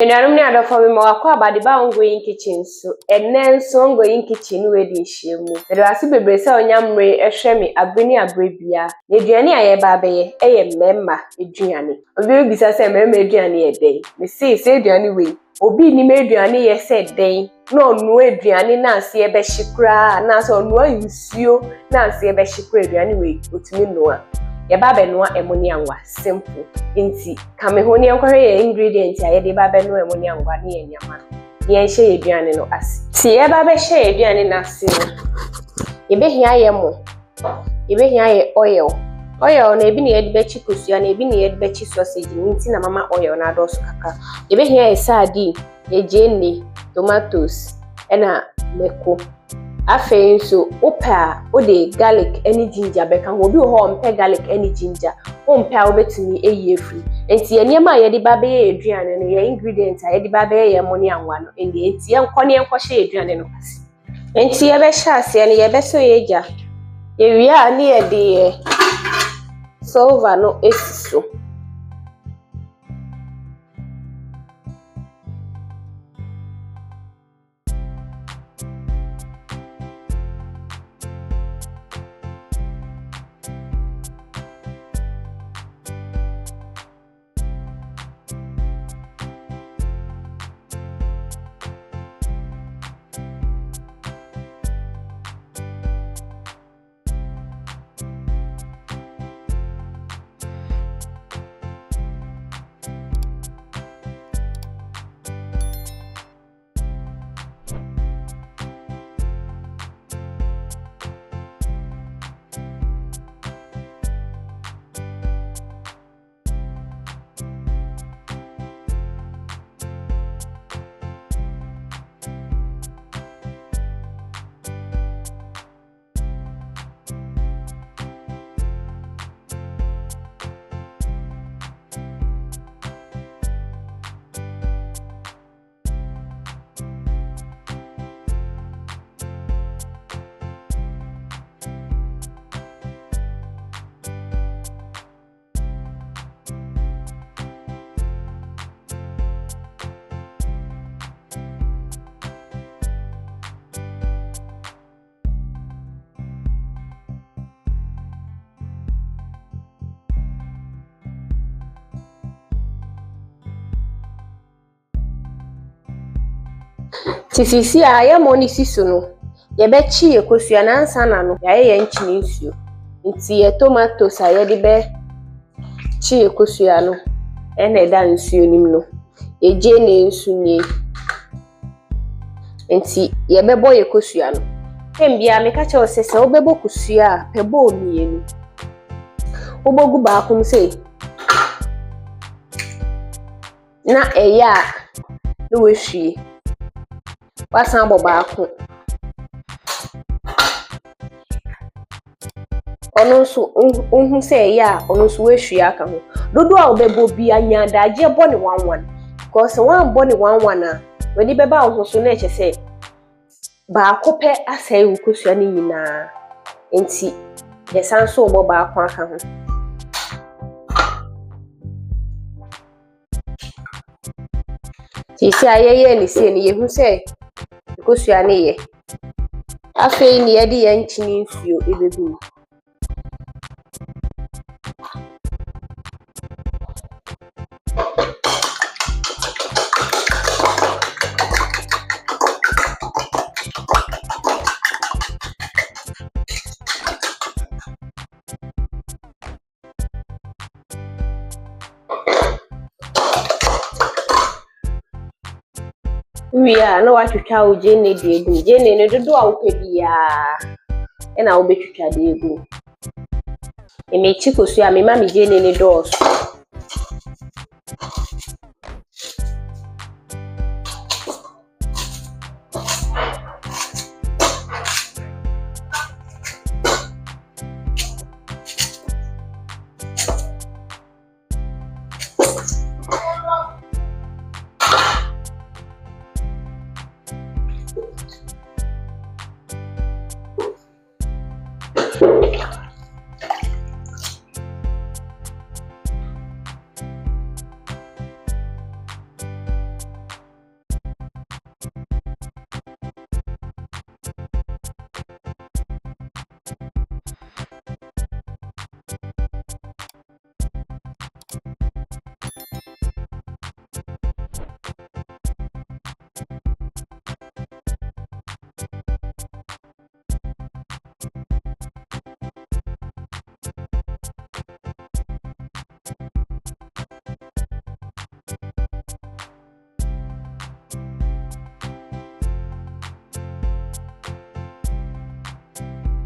Enuanum ne adofo me wakọ abade ba ongoing kitchen so enen so ongoing kitchen we di hyiemu me wase bebre se onyamre ehwe me abreni abrebia na eduane aye ba beye eye mmemma eduane obi bisa se mmemma eduane ye den me se eduane we obi ni me eduane ye se den na onu eduane na ase ebe hyikura na ase onu nsuo na ase ebe hyikura eduane we otumi noa ye ba be noa emoni anwa simple inti kame ho ne enkware ye ingredient aye de ba be noa emoni anwa ne ye nyama ye hye eduane no ase ti ye ba be hye eduane na ase no ye be hia ye mo ye be hia ye oil na ebi ne ye de be chi kosua na ebi ne ye de be chi sausage inti na mama oil na do so kaka ye be hia ye sardine ye jene tomatoes ena meko afen so opa o de garlic any ginger be kan obi ho mpe garlic any ginger o mpe a obetumi eyi efri enti enema ye de ba be ye eduane no ye ingredient a ye de ba be ye moni anwa no enti ye nkọ ne nkọ hye eduane no kasi enti ye be hye ase ne ye be so ye ja ye wi a ne ye de silver no esiso tisisi a ye mo ni siso no ye be chi ye kosua na ansa na no ye nchini nsuo nti ye tomatoes a ye de be chi ye kosua no ena da nsuo nim no ye je ne nsu ni nti ye be bo ye kosua no embia me ka che osese wo be bo kosua a pe bo mienu wo bogu ba akum sei na eya no we hwie wasan boba ako ono so unhu se ya ono so we hwie aka ho dodo a obebo bi anya daje bo ne 11 because one bo ne 11 a we di beba ho so na eche se ba akope asai ukosua ni nyina enti ye san so boba ako aka ho ti se ayeye ni se ni ye hu se kosua ne ye afei ni ye de ye nchini nsuo ebebu Wia no watwitwa o jene de egu jene ne dodo a wo bia e na wo betwitwa de egu eme chikosua me ma me jene ne dos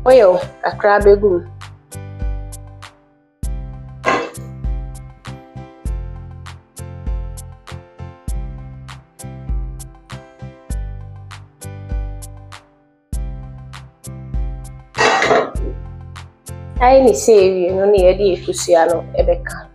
Oil kakra begum. Ayi ni say no na ye de ekusua no ebeka.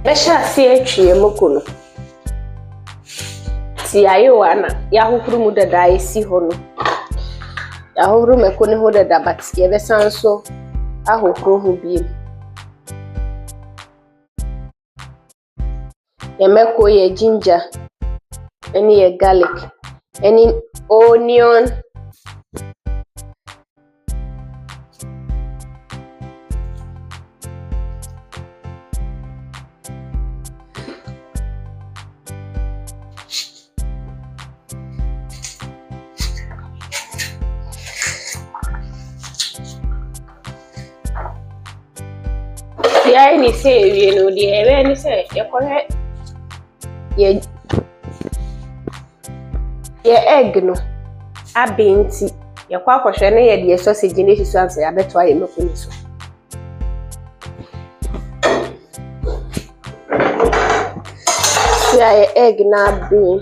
Besha si etwie moko no. Ti ayewa na ya hohuru mu dada esi ho no. Ya hohuru meko ne ho dada but ye besan so ahohuru ho biem. Ye meko ye ginger, any ye garlic, any onion, I ni say you know the any say you correct ye egg no abenti ye kwa kwhwe na ye de sausage ni sisu ansa ya beto aye mako ni so ye egg na abin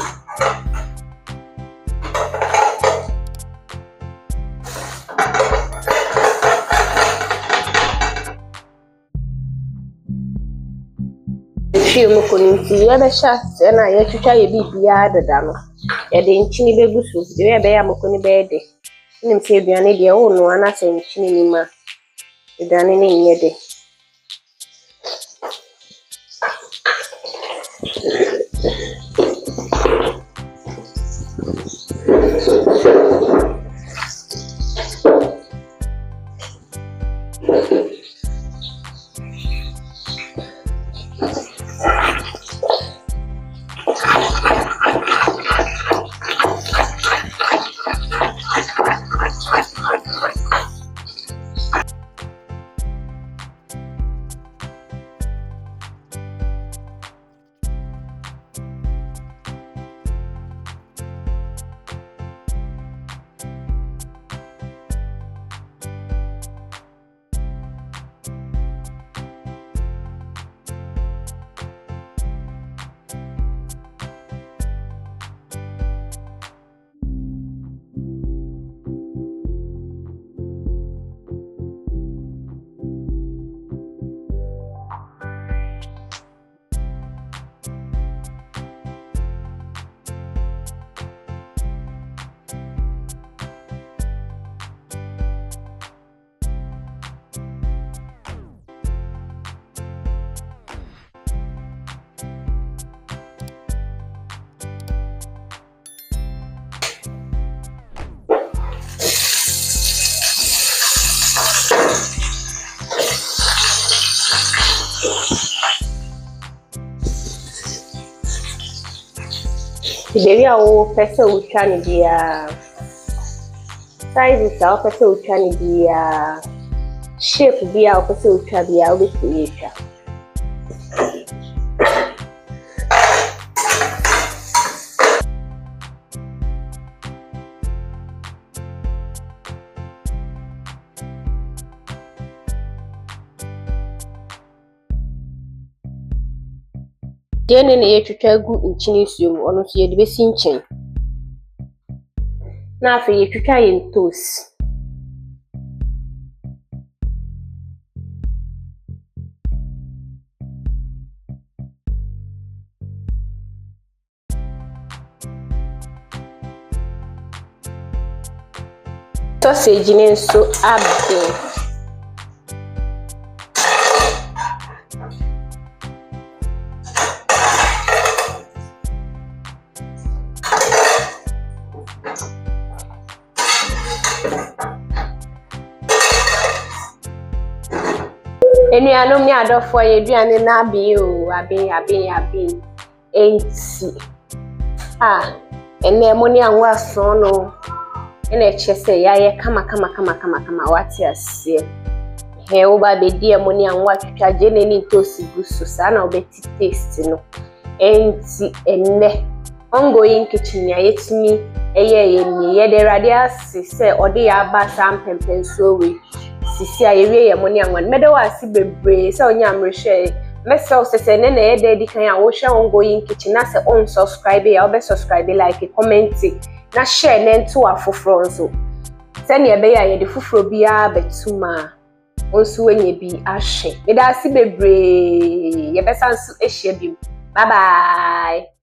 film koninti ya be sha se na ya twitwa ye bibia dada no ye de nchini begusu de ye be ya makoni be de nim se aduane de wo no ana se nchini ni ma aduane ne nye de Baby a wo pese utwa ne dia. Sizes a wo pese utwa ne dia. Shape bi a wo pese utwa bia wo betumi etwa. Dene ne yetwitwa gu nkyene suo mu ono so ye de besi nkyene. Na afa yetwitwa yen toast. Sausage ne nso abe. Enuanom ne adofo yeduane na abe o abe enti ene mo ne anwa so no ene eche se ya ye kama wati ase he wo ba be di mo ne anwa twitwa je ne ni toast gusu sa na obeti taste no enti ene ongoing kitchen ya yetimi eye ni ye de radias se ode ya ba sam pempenso we sisi a yewie ye mo ne anwa medo wasi bebre se onya amrehwe messel se ne na ye de di kan a wo hwe ongoing kitchen na se on subscribe ya obe subscribe like comment na share na nto afoforo nso se ne ebe ya ye de foforo bia betuma onso wenye bi ahwe me da si bebre ye besanso ehia bi bye bye.